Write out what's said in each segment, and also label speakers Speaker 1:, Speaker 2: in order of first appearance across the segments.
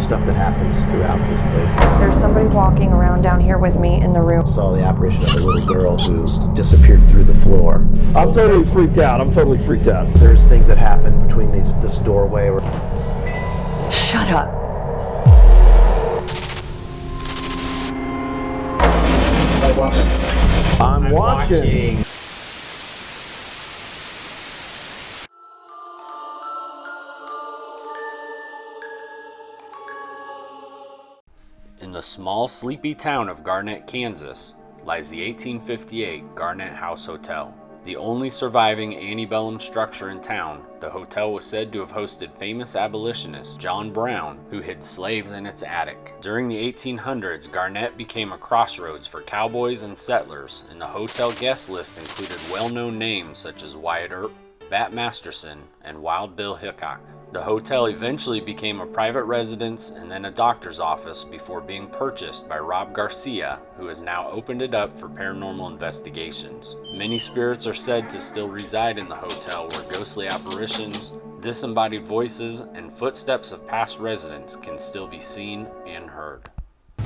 Speaker 1: stuff that happens throughout this place.
Speaker 2: There's somebody walking around down here with me in the room.
Speaker 1: I saw the apparition of a little girl who disappeared through the floor.
Speaker 3: I'm totally freaked out.
Speaker 1: There's things that happen between this doorway.
Speaker 2: Shut up.
Speaker 3: I'm watching.
Speaker 4: In the small, sleepy town of Garnett, Kansas, lies the 1858 Garnett House Hotel. The only surviving antebellum structure in town, the hotel was said to have hosted famous abolitionist John Brown, who hid slaves in its attic. During the 1800s, Garnett became a crossroads for cowboys and settlers, and the hotel guest list included well-known names such as Wyatt Earp, Bat Masterson, and Wild Bill Hickok. The hotel eventually became a private residence and then a doctor's office before being purchased by Rob Garcia, who has now opened it up for paranormal investigations. Many spirits are said to still reside in the hotel, where ghostly apparitions, disembodied voices, and footsteps of past residents can still be seen and heard.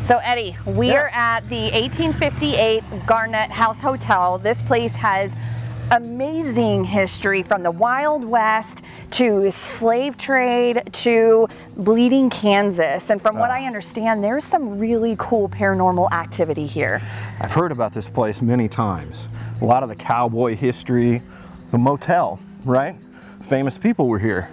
Speaker 2: So Eddie, we are at the 1858 Garnett House Hotel. This place has amazing history, from the Wild West to slave trade to Bleeding Kansas. And from what I understand, there's some really cool paranormal activity here.
Speaker 3: I've heard about this place many times. A lot of the cowboy history, the motel, right? Famous people were here.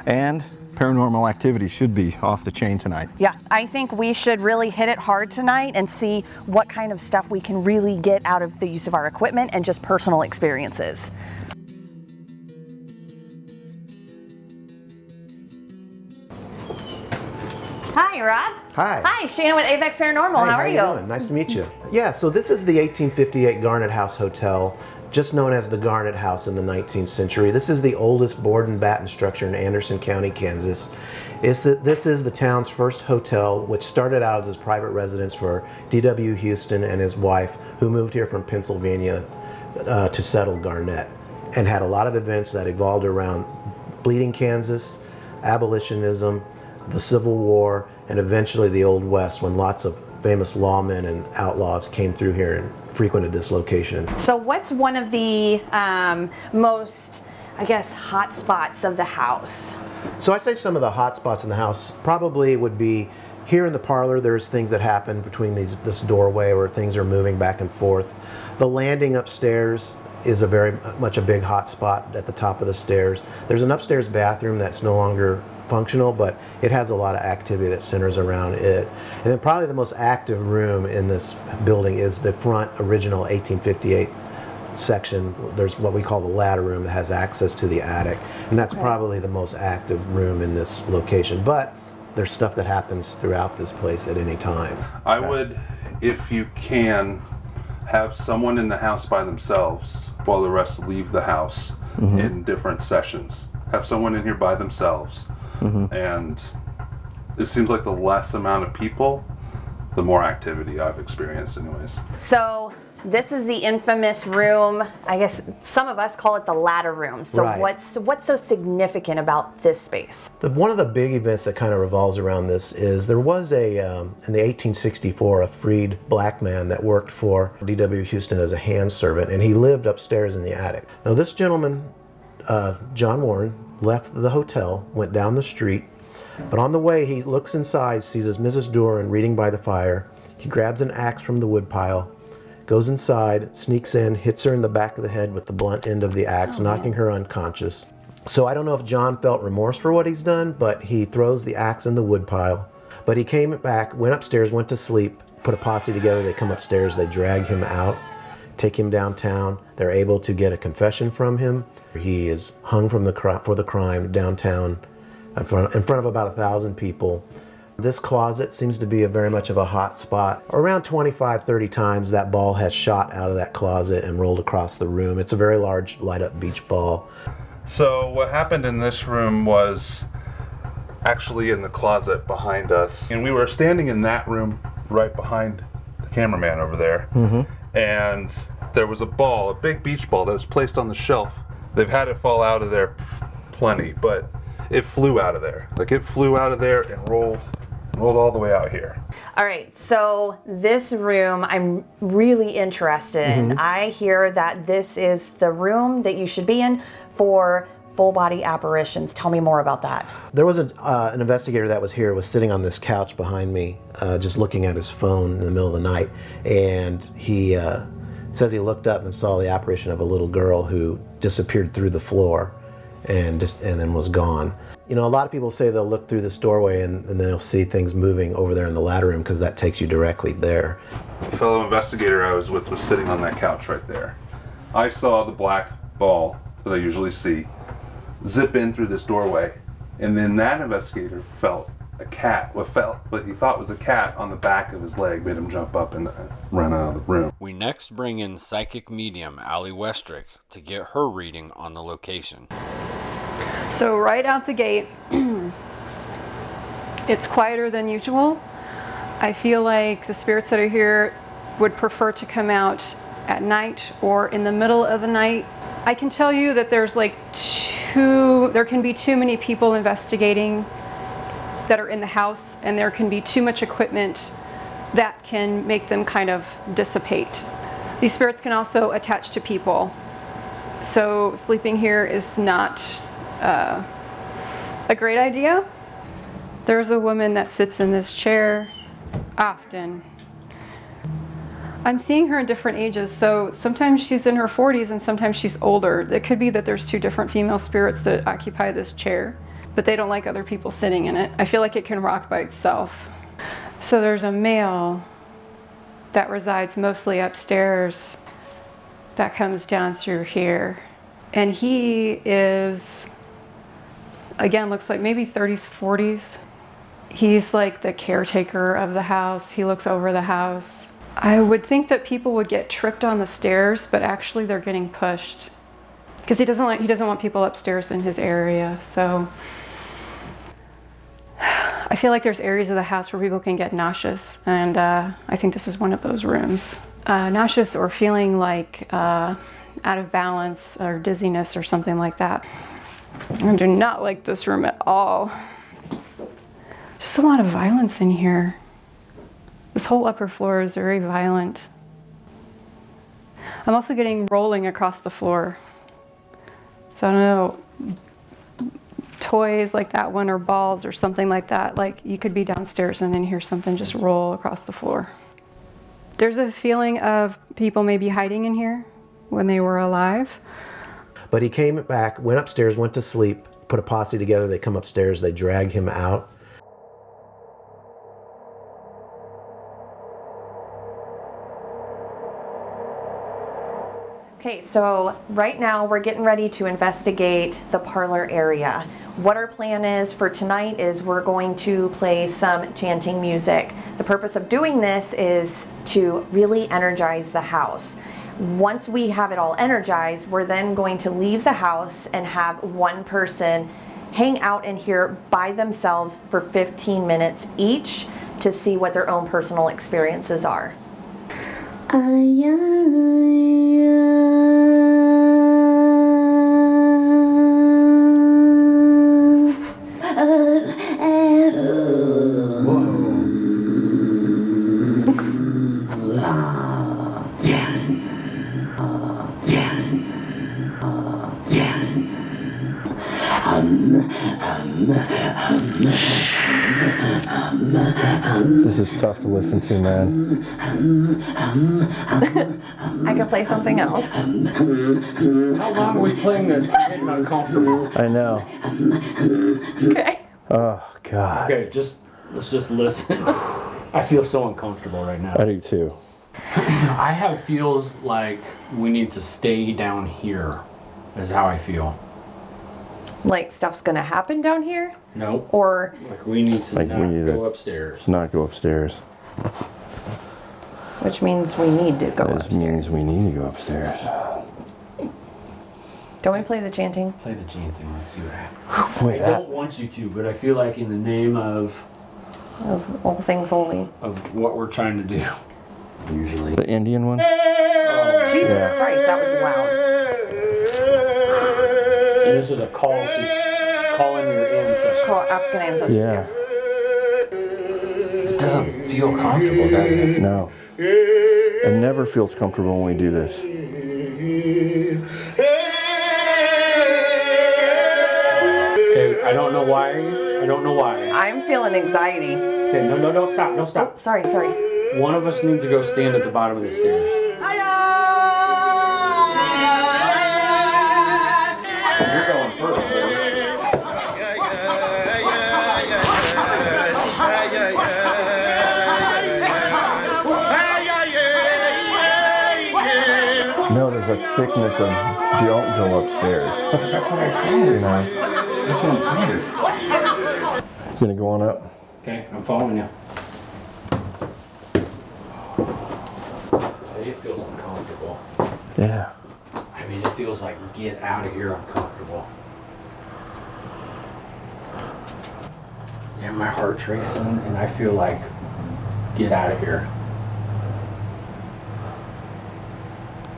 Speaker 3: And paranormal activity should be off the chain tonight.
Speaker 2: Yeah, I think we should really hit it hard tonight and see what kind of stuff we can really get out of the use of our equipment and just personal experiences. Hi, Rob.
Speaker 1: Hi.
Speaker 2: Hi, Shannon with Apex Paranormal.
Speaker 1: Hi,
Speaker 2: how are you?
Speaker 1: Doing? Nice to meet you. Yeah, so this is the 1858 Garnett House Hotel, just known as the Garnett House in the 19th century. This is the oldest board and batten structure in Anderson County, Kansas. This is the town's first hotel, which started out as private residence for D.W. Houston and his wife, who moved here from Pennsylvania to settle Garnett, and had a lot of events that evolved around Bleeding Kansas, abolitionism, the Civil War, and eventually the Old West, when lots of famous lawmen and outlaws came through here and frequented this location.
Speaker 2: So what's one of the most, I guess, hot spots of the house?
Speaker 1: So I say some of the hot spots in the house probably would be here in the parlor. There's things that happen between this doorway where things are moving back and forth. The landing upstairs is a very much a big hot spot at the top of the stairs. There's an upstairs bathroom that's no longer functional, but it has a lot of activity that centers around it. And then probably the most active room in this building is the front original 1858 section. There's what we call the ladder room that has access to the attic, and that's probably the most active room in this location. But there's stuff that happens throughout this place at any time.
Speaker 5: I would, if you can, have someone in the house by themselves while the rest leave the house in different sessions. Have someone in here by themselves. And it seems like the less amount of people, the more activity I've experienced anyways.
Speaker 2: So this is the infamous room. I guess some of us call it the ladder room. So
Speaker 1: Right.
Speaker 2: what's so significant about this space?
Speaker 1: One of the big events that kind of revolves around this is there was in the 1864, a freed black man that worked for D.W. Houston as a hand servant, and he lived upstairs in the attic. Now this gentleman, John Warren, left the hotel, went down the street, but on the way he looks inside, sees his Mrs. Doran reading by the fire. He grabs an axe from the woodpile, goes inside, sneaks in, hits her in the back of the head with the blunt end of the axe, knocking her unconscious. So I don't know if John felt remorse for what he's done, but he throws the axe in the woodpile. But he came back, went upstairs, went to sleep, put a posse together. They come upstairs, they drag him out, take him downtown. They're able to get a confession from him. He is hung for the crime downtown in front of about 1,000 people. This closet seems to be very much of a hot spot. Around 25, 30 times that ball has shot out of that closet and rolled across the room. It's a very large light up beach ball.
Speaker 5: So what happened in this room was actually in the closet behind us. And we were standing in that room right behind the cameraman over there. And there was a ball, a big beach ball that was placed on the shelf. They've had it fall out of there plenty, but it flew out of there. Like it flew out of there and rolled rolled all the way out here.
Speaker 2: All right, so this room I'm really interested in. I hear that this is the room that you should be in for full body apparitions. Tell me more about that.
Speaker 1: There was an investigator that was here, was sitting on this couch behind me, just looking at his phone in the middle of the night, and he says he looked up and saw the apparition of a little girl who disappeared through the floor and then was gone. You know, a lot of people say they'll look through this doorway and they'll see things moving over there in the ladder room because that takes you directly there.
Speaker 5: The fellow investigator I was with was sitting on that couch right there. I saw the black ball that I usually see zip in through this doorway, and then that investigator felt a cat, what he thought was a cat on the back of his leg, made him jump up and run out of the room.
Speaker 4: We next bring in psychic medium Allie Westrick to get her reading on the location.
Speaker 6: So right out the gate, it's quieter than usual. I feel like the spirits that are here would prefer to come out at night or in the middle of the night. I can tell you that there can be too many people investigating that are in the house, and there can be too much equipment that can make them kind of dissipate. These spirits can also attach to people. So sleeping here is not a great idea. There's a woman that sits in this chair often. I'm seeing her in different ages, so sometimes she's in her 40s and sometimes she's older. It could be that there's two different female spirits that occupy this chair, but they don't like other people sitting in it. I feel like it can rock by itself. So there's a male that resides mostly upstairs that comes down through here. And he is, again, looks like maybe 30s, 40s. He's like the caretaker of the house. He looks over the house. I would think that people would get tripped on the stairs, but actually they're getting pushed because he doesn't want people upstairs in his area. So I feel like there's areas of the house where people can get nauseous, and I think this is one of those rooms. Nauseous or feeling like out of balance or dizziness or something like that. I do not like this room at all. Just a lot of violence in here. This whole upper floor is very violent. I'm also getting rolling across the floor. So I don't know, toys like that one or balls or something like that. Like you could be downstairs and then hear something just roll across the floor. There's a feeling of people maybe hiding in here when they were alive.
Speaker 1: But he came back, went upstairs, went to sleep, put a posse together. They come upstairs, they drag him out.
Speaker 2: Okay, so right now we're getting ready to investigate the parlor area. What our plan is for tonight is we're going to play some chanting music. The purpose of doing this is to really energize the house. Once we have it all energized, we're then going to leave the house and have one person hang out in here by themselves for 15 minutes each to see what their own personal experiences are.
Speaker 3: This is tough to listen to, man.
Speaker 2: I could play something else.
Speaker 7: How long are we playing this? I'm getting uncomfortable.
Speaker 3: I know.
Speaker 2: Okay.
Speaker 3: Oh, God.
Speaker 7: Okay, let's just listen. I feel so uncomfortable right now.
Speaker 3: I do too.
Speaker 7: I have feels like we need to stay down here, is how I feel.
Speaker 2: Like stuff's gonna happen down here?
Speaker 7: Nope.
Speaker 2: Or
Speaker 7: Like we need to
Speaker 3: Like
Speaker 7: not
Speaker 3: we need
Speaker 7: go
Speaker 3: to-
Speaker 7: upstairs.
Speaker 3: Not go upstairs.
Speaker 2: which means we need to go
Speaker 3: That
Speaker 2: upstairs.
Speaker 3: means we need to go upstairs.
Speaker 2: Don't we play the chanting?
Speaker 7: Play the chanting. Let's see what happens.
Speaker 3: Wait,
Speaker 7: I don't want you to, but I feel like in the name of
Speaker 2: Of all things holy.
Speaker 7: what we're trying to do, usually.
Speaker 3: the Indian one?
Speaker 2: Jesus Christ, that was loud.
Speaker 7: And this is a call to call in your ancestors.
Speaker 2: Call African ancestors.
Speaker 3: Yeah.
Speaker 7: It doesn't feel comfortable, does it?
Speaker 3: No. It never feels comfortable when we do this.
Speaker 7: Okay, I don't know why. I don't know why.
Speaker 2: I'm feeling anxiety.
Speaker 7: Okay, no, stop, no, stop.
Speaker 2: Oh, sorry.
Speaker 7: One of us needs to go stand at the bottom of the stairs. You're going first, baby.
Speaker 3: No, there's a thickness of don't go upstairs.
Speaker 7: That's what I said.
Speaker 3: You know,
Speaker 7: That's what I'm saying.
Speaker 3: you gonna go on up?
Speaker 7: Okay, I'm following you. It feels uncomfortable.
Speaker 3: Yeah.
Speaker 7: I mean, it feels like get out of here uncomfortable. Yeah, my heart's racing and I feel like get out of here.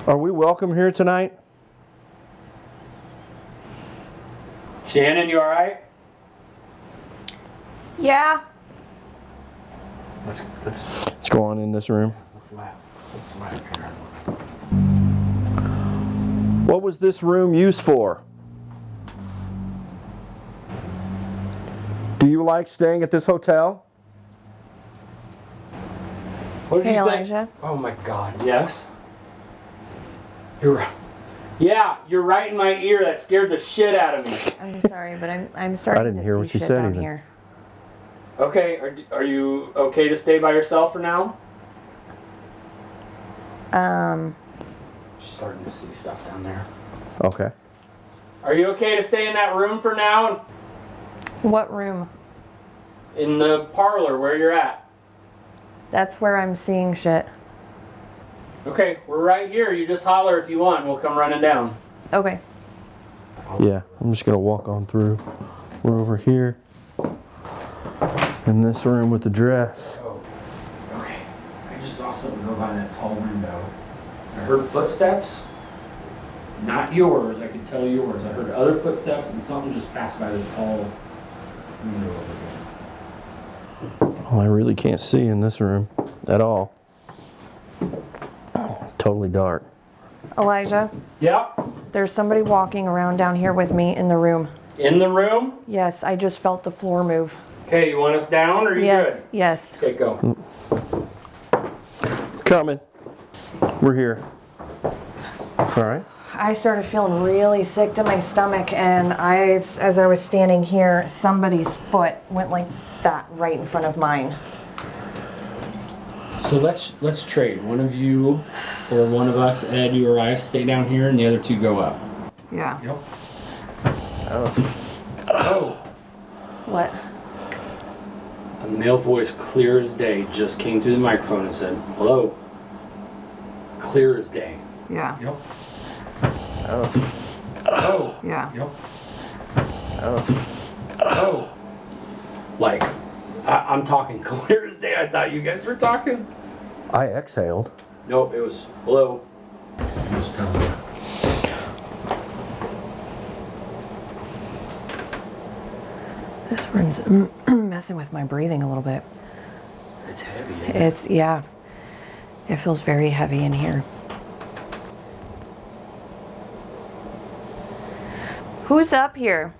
Speaker 3: Are we welcome here tonight?
Speaker 7: Shannon, you alright?
Speaker 2: Yeah.
Speaker 7: Let's
Speaker 3: Let's go on in this room.
Speaker 7: lap here.
Speaker 3: What was this room used for? Do you like staying at this hotel?
Speaker 7: What did
Speaker 2: Hey,
Speaker 7: you think?
Speaker 2: Elijah.
Speaker 7: Oh my God, yes? You're right. Yeah, you're right in my ear. That scared the shit out of me.
Speaker 2: I'm sorry, but I'm starting
Speaker 3: I didn't
Speaker 2: to
Speaker 3: hear
Speaker 2: see
Speaker 3: what you
Speaker 2: shit
Speaker 3: said
Speaker 2: down
Speaker 3: even.
Speaker 2: here.
Speaker 7: Okay, are you okay to stay by yourself for now? She's starting to see stuff down there.
Speaker 3: Okay.
Speaker 7: Are you okay to stay in that room for now?
Speaker 2: What room?
Speaker 7: In the parlor where you're at?
Speaker 2: That's where I'm seeing shit.
Speaker 7: Okay, we're right here. You just holler if you want. We'll come running down.
Speaker 2: Okay.
Speaker 3: Yeah, I'm just gonna walk on through. We're over here in this room with the dress.
Speaker 7: Oh, okay. I just saw something go by that tall window. I heard footsteps. Not yours. I could tell yours. I heard other footsteps and something just passed by the tall window over there.
Speaker 3: Well, I really can't see in this room at all. Totally dark.
Speaker 2: Elijah,
Speaker 7: Yep.
Speaker 2: there's somebody walking around down here with me in the room.
Speaker 7: In the room?
Speaker 2: Yes, I just felt the floor move.
Speaker 7: Okay, you want us down or are you
Speaker 2: Yes, yes.
Speaker 7: good? Okay, go.
Speaker 3: Coming. We're here. It's all right.
Speaker 2: I started feeling really sick to my stomach, and as I was standing here, somebody's foot went like that right in front of mine.
Speaker 7: So let's trade. One of you or one of us, Ed, you or I, stay down here and the other two go up.
Speaker 2: Yeah.
Speaker 7: Yep. Oh.
Speaker 2: What?
Speaker 7: A male voice, clear as day, just came through the microphone and said, "Hello." Clear as day.
Speaker 2: Yeah.
Speaker 7: Yep. Oh.
Speaker 2: Yeah.
Speaker 7: Yep. Oh. Like, I'm talking clear as day. I thought you guys were talking.
Speaker 3: I exhaled.
Speaker 7: Nope, it was hello. I was telling you.
Speaker 2: This room's messing with my breathing a little bit.
Speaker 7: It's heavy. Isn't it?
Speaker 2: Yeah. It feels very heavy in here. Who's up here?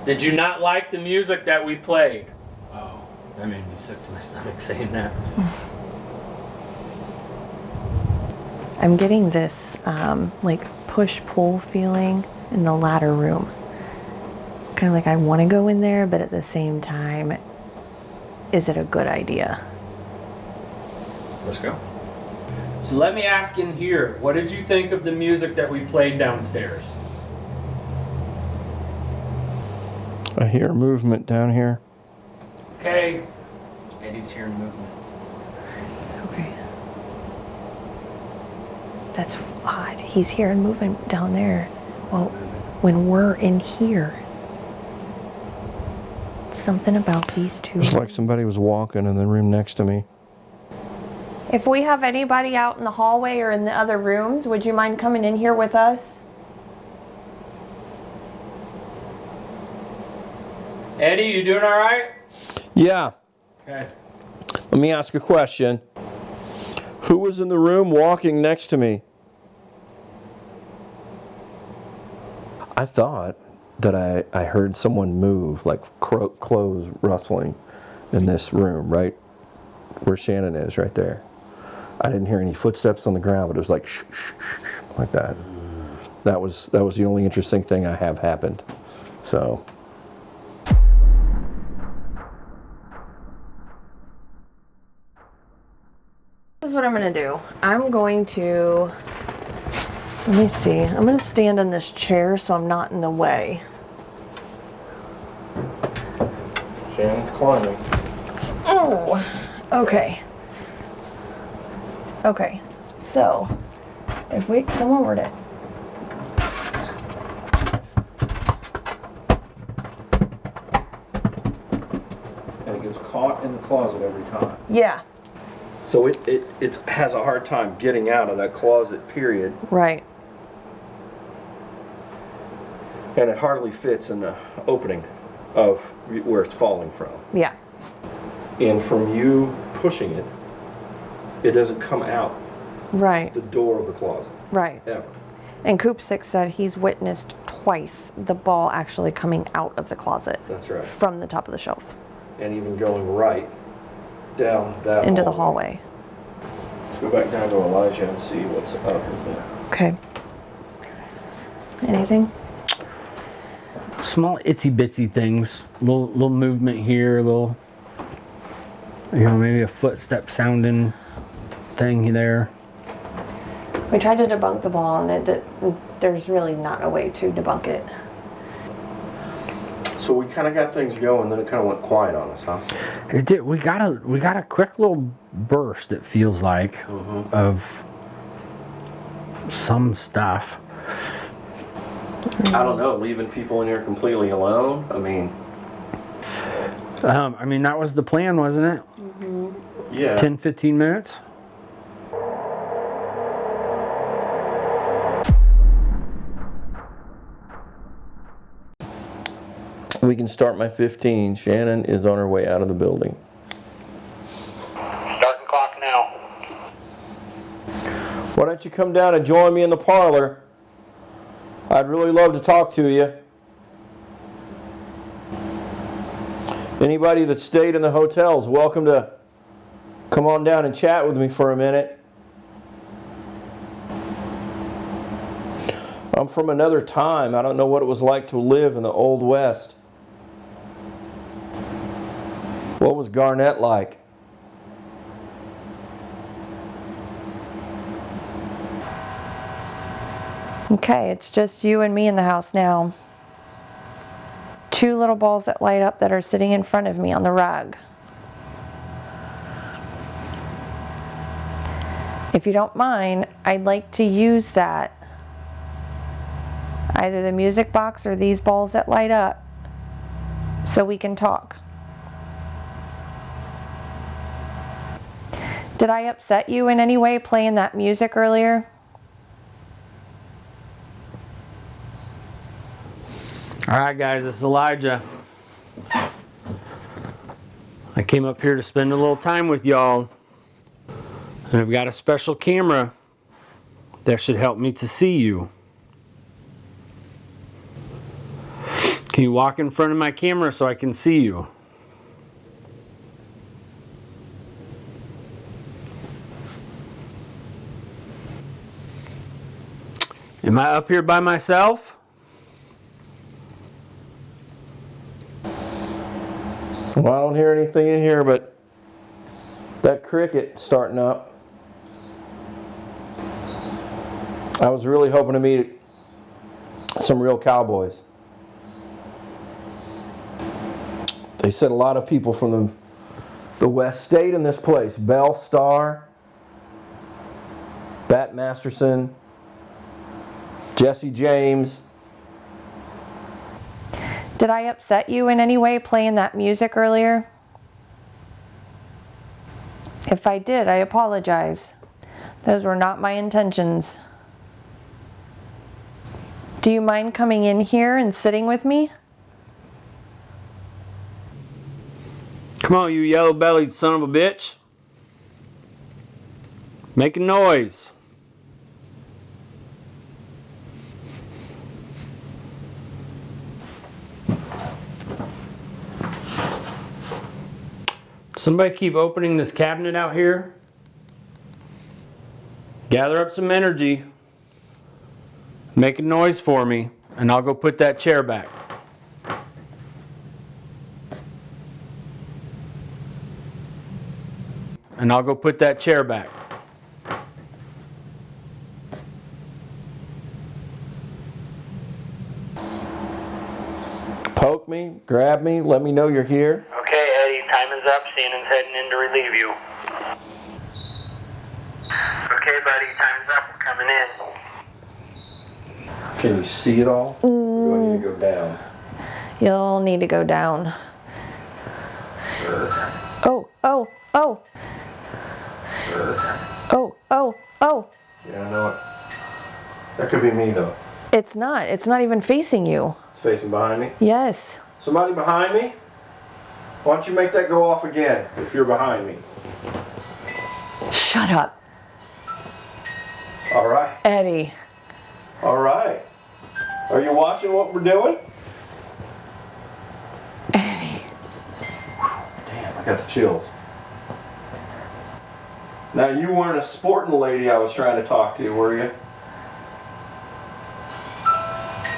Speaker 7: Did you not like the music that we played? Oh, that made me sick to my stomach saying that.
Speaker 2: I'm getting this like push-pull feeling in the ladder room. Kind of like I want to go in there, but at the same time, is it a good idea?
Speaker 7: Let's go. So let me ask in here, what did you think of the music that we played downstairs?
Speaker 3: I hear movement down here.
Speaker 7: Okay. Eddie's hearing movement.
Speaker 2: Okay. That's odd. He's hearing movement down there. Well, when we're in here, something about these two.
Speaker 3: It's like somebody was walking in the room next to me.
Speaker 2: If we have anybody out in the hallway or in the other rooms, would you mind coming in here with us?
Speaker 7: Eddie, you doing all right?
Speaker 3: Yeah.
Speaker 7: Okay.
Speaker 3: Let me ask a question. Who was in the room walking next to me? I thought that I heard someone move, like clothes rustling in this room, right where Shannon is, right there. I didn't hear any footsteps on the ground, but it was like shh, shh, shh, shh, like that. That was the only interesting thing I have happened. So.
Speaker 2: This is what I'm gonna do. I'm going to, let me see, I'm gonna stand on this chair so I'm not in the way.
Speaker 3: Shannon's climbing.
Speaker 2: Oh, okay. Okay, so if someone were to,
Speaker 3: And it gets caught in the closet every time.
Speaker 2: yeah,
Speaker 3: So it has a hard time getting out of that closet, period.
Speaker 2: right.
Speaker 3: And it hardly fits in the opening of where it's falling from.
Speaker 2: Yeah,
Speaker 3: And from you pushing it, it doesn't come out
Speaker 2: right,
Speaker 3: the door of the closet,
Speaker 2: right.
Speaker 3: ever.
Speaker 2: And Coop 6 said he's witnessed twice the ball actually coming out of the closet
Speaker 3: That's right.
Speaker 2: from the top of the shelf
Speaker 3: And even going right down that
Speaker 2: into the hallway.
Speaker 3: Let's go back down to Elijah and see what's up with him.
Speaker 2: Okay. Anything?
Speaker 7: Small itsy bitsy things, little movement here, little, maybe a footstep sounding thing there.
Speaker 2: We tried to debunk the ball, and there's really not a way to debunk it.
Speaker 3: So we kind of got things going, then it kind of went quiet on us, huh?
Speaker 7: It did. We got a quick little burst. It feels like of some stuff.
Speaker 3: I don't know, leaving people in here completely alone. I mean,
Speaker 7: that was the plan, wasn't it?
Speaker 3: yeah.
Speaker 7: 10-15 minutes.
Speaker 3: We can start my 15. Shannon is on her way out of the building.
Speaker 8: Starting clock now.
Speaker 3: Why don't you come down and join me in the parlor? I'd really love to talk to you. Anybody that stayed in the hotel is welcome to come on down and chat with me for a minute. I'm from another time. I don't know what it was like to live in the Old West. What was Garnett like?
Speaker 2: Okay, it's just you and me in the house now. 2 little balls that light up that are sitting in front of me on the rug. If you don't mind, I'd like to use that, either the music box or these balls that light up, so we can talk. Did I upset you in any way playing that music earlier?
Speaker 7: All right, guys, this is Elijah. I came up here to spend a little time with y'all. And I've got a special camera that should help me to see you. Can you walk in front of my camera so I can see you? Am I up here by myself?
Speaker 3: Well, I don't hear anything in here but that cricket starting up. I was really hoping to meet some real cowboys. They said a lot of people from the West stayed in this place. Bell Starr, Bat Masterson, Jesse James.
Speaker 2: Did I upset you in any way playing that music earlier? If I did, I apologize. Those were not my intentions. Do you mind coming in here and sitting with me?
Speaker 7: Come on, you yellow-bellied son of a bitch. Make a noise. Somebody keep opening this cabinet out here. Gather up some energy. Make a noise for me, and I'll go put that chair back. And I'll go put that chair back.
Speaker 3: Poke me, grab me, let me know you're here.
Speaker 8: Okay, Eddie, time is up. Shannon's heading in to relieve you. Okay, buddy, time's up. We're coming in.
Speaker 3: Can you see it all? Or do I need to go down?
Speaker 2: You'll need to go down. Oh, oh, oh. Oh, oh, oh.
Speaker 3: Yeah, I know it. That could be me though.
Speaker 2: It's not. It's not even facing you.
Speaker 3: It's facing behind me.
Speaker 2: Yes.
Speaker 3: Somebody behind me? Why don't you make that go off again if you're behind me?
Speaker 2: Shut up,
Speaker 3: All right.
Speaker 2: Eddie.
Speaker 3: All right. Are you watching what we're doing?
Speaker 2: Eddie.
Speaker 3: Damn, I got the chills. Now you weren't a sporting lady I was trying to talk to, were you?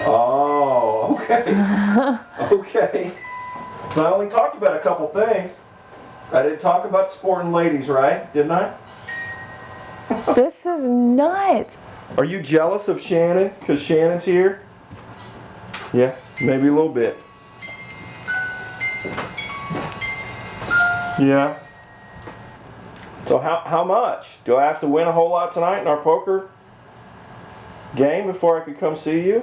Speaker 3: Oh, okay. Okay. So I only talked about a couple things. I didn't talk about sporting ladies, right? Didn't I?
Speaker 2: This is nuts.
Speaker 3: Are you jealous of Shannon because Shannon's here? Yeah, maybe a little bit. Yeah. So how much? Do I have to win a whole lot tonight in our poker game before I could come see you?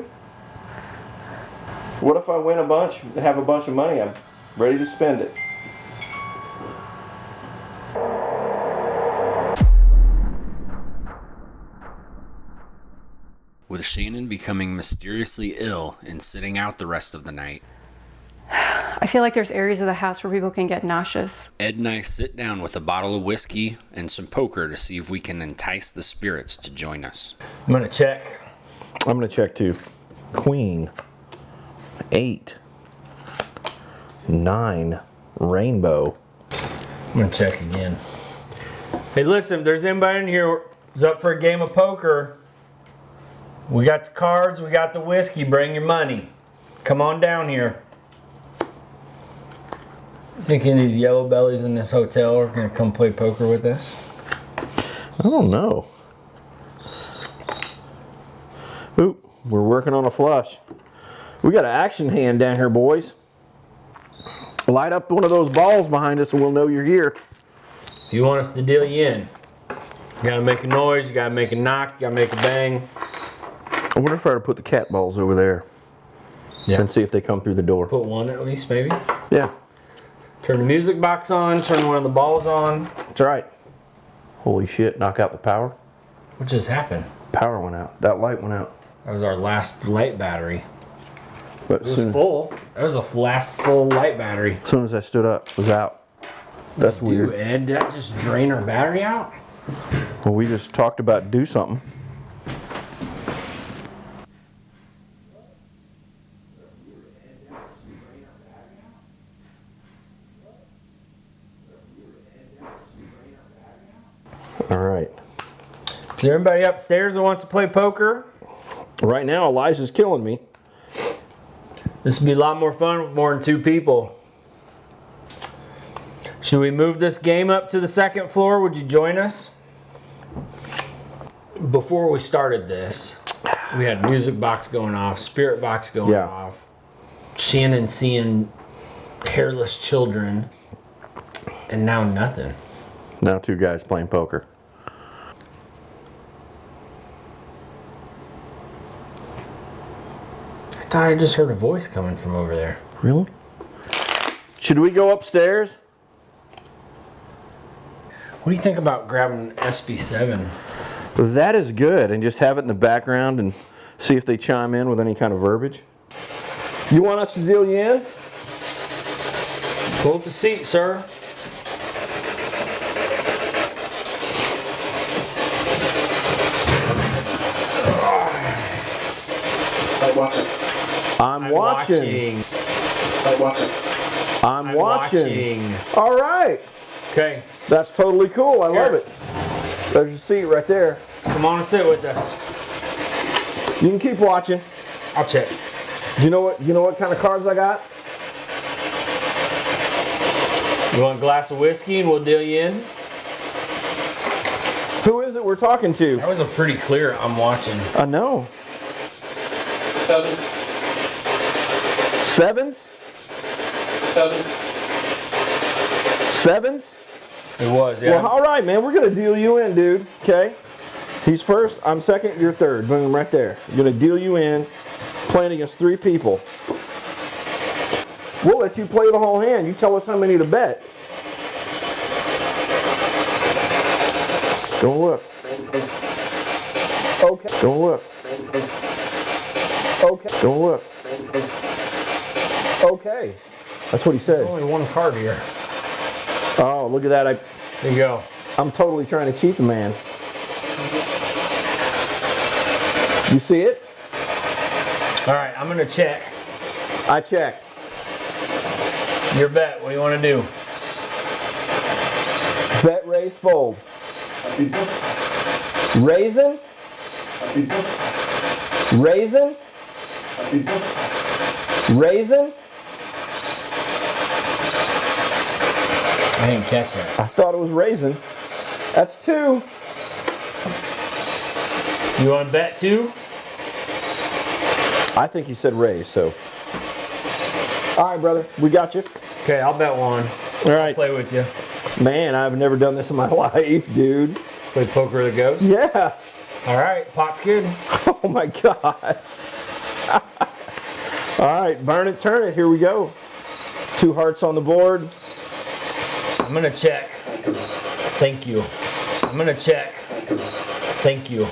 Speaker 3: What if I win a bunch and have a bunch of money? I'm ready to spend it.
Speaker 4: With Shannon becoming mysteriously ill and sitting out the rest of the night,
Speaker 6: I feel like there's areas of the house where people can get nauseous.
Speaker 4: Ed and I sit down with a bottle of whiskey and some poker to see if we can entice the spirits to join us.
Speaker 7: I'm gonna check.
Speaker 3: I'm gonna check too. Queen. 8. 9. Rainbow.
Speaker 7: I'm gonna check again. Hey, listen, if there's anybody in here who's up for a game of poker, we got the cards, we got the whiskey, bring your money. Come on down here. Thinking these yellow bellies in this hotel are gonna come play poker with us?
Speaker 3: I don't know. Ooh, we're working on a flush. We got an action hand down here, boys. Light up one of those balls behind us and we'll know you're here.
Speaker 7: If you want us to deal you in, you gotta make a noise, you gotta make a knock, you gotta make a bang.
Speaker 3: I wonder if I were to put the cat balls over there and see if they come through the door.
Speaker 7: Put one at least, maybe.
Speaker 3: Yeah,
Speaker 7: Turn the music box on, turn one of the balls on.
Speaker 3: that's right. Holy shit, knock out the power.
Speaker 7: What just happened?
Speaker 3: Power went out. That light went out.
Speaker 7: That was our last light battery.
Speaker 3: But
Speaker 7: It was full. That was the last full light battery.
Speaker 3: as soon as I stood up, it was out. That's weird.
Speaker 7: Dude, Ed, did that just drain our battery out?
Speaker 3: Well, we just talked about do something. All right.
Speaker 7: Is there anybody upstairs that wants to play poker?
Speaker 3: Right now, Elijah's killing me.
Speaker 7: This would be a lot more fun with more than 2 people. Should we move this game up to the 2nd floor? Would you join us? Before we started this, we had music box going off, spirit box going off, Shannon seeing hairless children, and now nothing.
Speaker 3: Now 2 guys playing poker.
Speaker 7: I thought I just heard a voice coming from over there.
Speaker 3: Really? Should we go upstairs?
Speaker 7: What do you think about grabbing SB7?
Speaker 3: That is good, and just have it in the background and see if they chime in with any kind of verbiage. You want us to deal you in?
Speaker 7: Pull up the seat, sir.
Speaker 3: I'm watching. I'm watching. All right.
Speaker 7: Okay.
Speaker 3: That's totally cool. I love
Speaker 7: Here.
Speaker 3: it. There's your seat right there.
Speaker 7: Come on and sit with us.
Speaker 3: You can keep watching.
Speaker 7: I'll check.
Speaker 3: Do you know what kind of cards I got?
Speaker 7: You want a glass of whiskey and we'll deal you in?
Speaker 3: Who is it we're talking to?
Speaker 7: That was a pretty clear I'm watching.
Speaker 3: I know. Sevens? Sevens?
Speaker 7: It was, yeah.
Speaker 3: Well, all right, man. We're going to deal you in, dude. Okay? He's first. I'm second. You're third. Boom, right there. We're going to deal you in. Playing against 3 people. We'll let you play the whole hand. You tell us how many to bet. Don't look. Okay. Don't look. Okay. Don't look. Okay. That's what he said.
Speaker 7: There's only one card here.
Speaker 3: Oh, look at that.
Speaker 7: There you go.
Speaker 3: I'm totally trying to cheat the man. You see it?
Speaker 7: All right, I'm gonna check.
Speaker 3: I check.
Speaker 7: Your bet, what do you wanna do?
Speaker 3: Bet, raise, fold. Raisin? Raisin? Raisin?
Speaker 7: I didn't catch that.
Speaker 3: I thought it was raisin. That's 2.
Speaker 7: You wanna bet 2?
Speaker 3: I think he said raise, so. All right, brother. We got you.
Speaker 7: Okay, I'll bet 1.
Speaker 3: All right.
Speaker 7: Play with you.
Speaker 3: Man, I've never done this in my life, dude.
Speaker 7: Play poker of the ghost?
Speaker 3: Yeah.
Speaker 7: All right, pot's good.
Speaker 3: Oh, my God. All right, burn it, turn it. Here we go. 2 hearts on the board.
Speaker 7: I'm gonna check. Thank you. I'm gonna check. Thank you.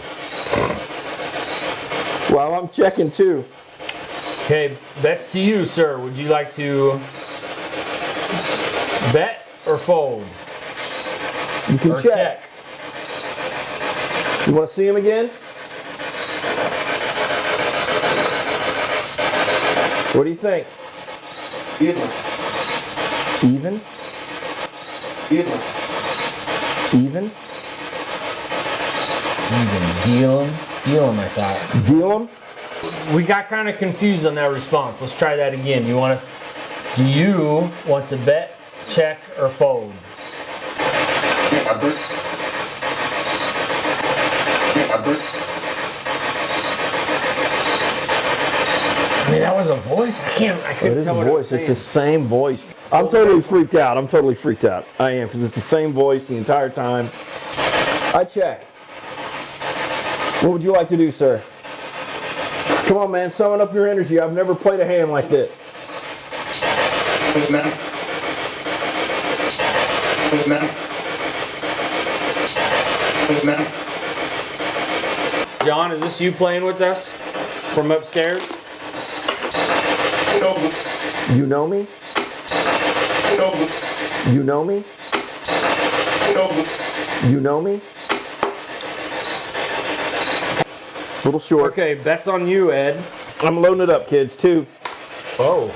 Speaker 3: Well, I'm checking, too.
Speaker 7: Okay, bets to you, sir. Would you like to bet or fold?
Speaker 3: You can
Speaker 7: Or
Speaker 3: check. You want to see him again? What do you think?
Speaker 9: Even.
Speaker 3: Even?
Speaker 9: Even.
Speaker 3: Even?
Speaker 7: Even. Deal him. Deal him, I thought.
Speaker 3: Deal him?
Speaker 7: We got kind of confused on that response. Let's try that again. Do you want to bet, check, or fold? I mean, that was a voice. I couldn't
Speaker 3: It is
Speaker 7: tell
Speaker 3: a
Speaker 7: what it was
Speaker 3: voice. It's
Speaker 7: saying.
Speaker 3: the same voice. I'm totally freaked out. I'm totally freaked out. I am, because it's the same voice the entire time. I check. What would you like to do, sir? Come on, man. Summon up your energy. I've never played a hand like this.
Speaker 7: John, is this you playing with us from upstairs?
Speaker 3: You know me? You know me? You know me? A little short.
Speaker 7: Okay, bet's on you, Ed.
Speaker 3: I'm loading it up, kids, too.
Speaker 7: Oh.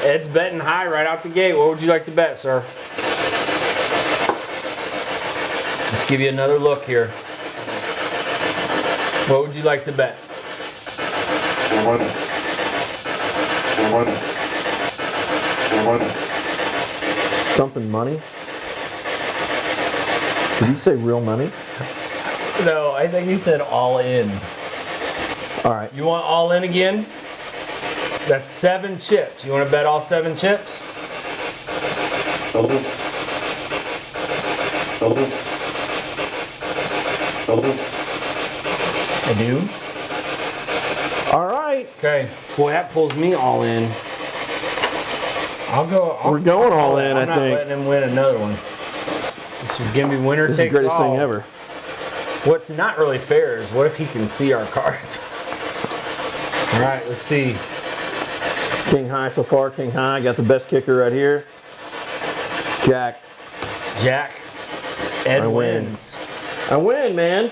Speaker 7: Ed's betting high right out the gate. What would you like to bet, sir? Let's give you another look here. What would you like to bet?
Speaker 3: Something money? Did you say real money?
Speaker 7: No, I think he said all in.
Speaker 3: All right.
Speaker 7: You want all in again? That's 7 chips. You want to bet all 7 chips? I do.
Speaker 3: All right.
Speaker 7: Okay. Boy, that pulls me all in.
Speaker 3: We're going all in,
Speaker 7: I'm
Speaker 3: I
Speaker 7: not
Speaker 3: think.
Speaker 7: letting him win another one. This is gonna be winner
Speaker 3: This is the
Speaker 7: takes
Speaker 3: greatest
Speaker 7: all.
Speaker 3: thing ever.
Speaker 7: What's not really fair is what if he can see our cards? All right, let's see.
Speaker 3: King high so far. King high. Got the best kicker right here. Jack.
Speaker 7: Jack. Ed
Speaker 3: I win.
Speaker 7: wins.
Speaker 3: I win, man.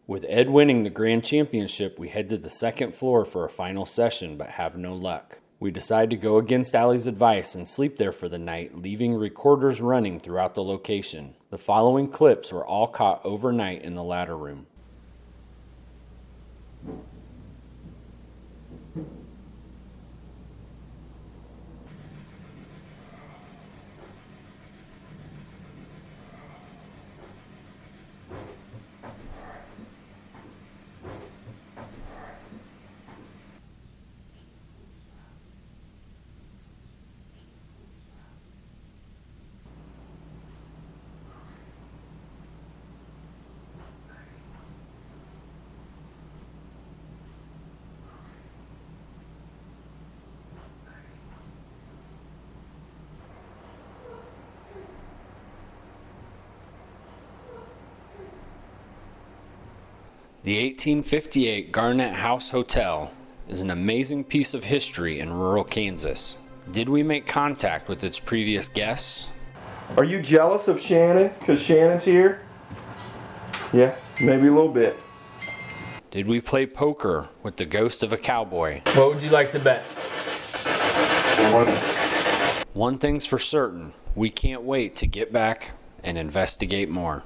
Speaker 4: With Ed winning the grand championship, we head to the second floor for a final session, but have no luck. We decide to go against Allie's advice and sleep there for the night, leaving recorders running throughout the location. The following clips were all caught overnight in the ladder room. The 1858 Garnett House Hotel is an amazing piece of history in rural Kansas. Did we make contact with its previous guests?
Speaker 3: Are you jealous of Shannon because Shannon's here? Yeah, maybe a little bit.
Speaker 4: Did we play poker with the ghost of a cowboy?
Speaker 7: What would you like to bet?
Speaker 4: One thing's for certain, we can't wait to get back and investigate more.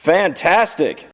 Speaker 3: Fantastic.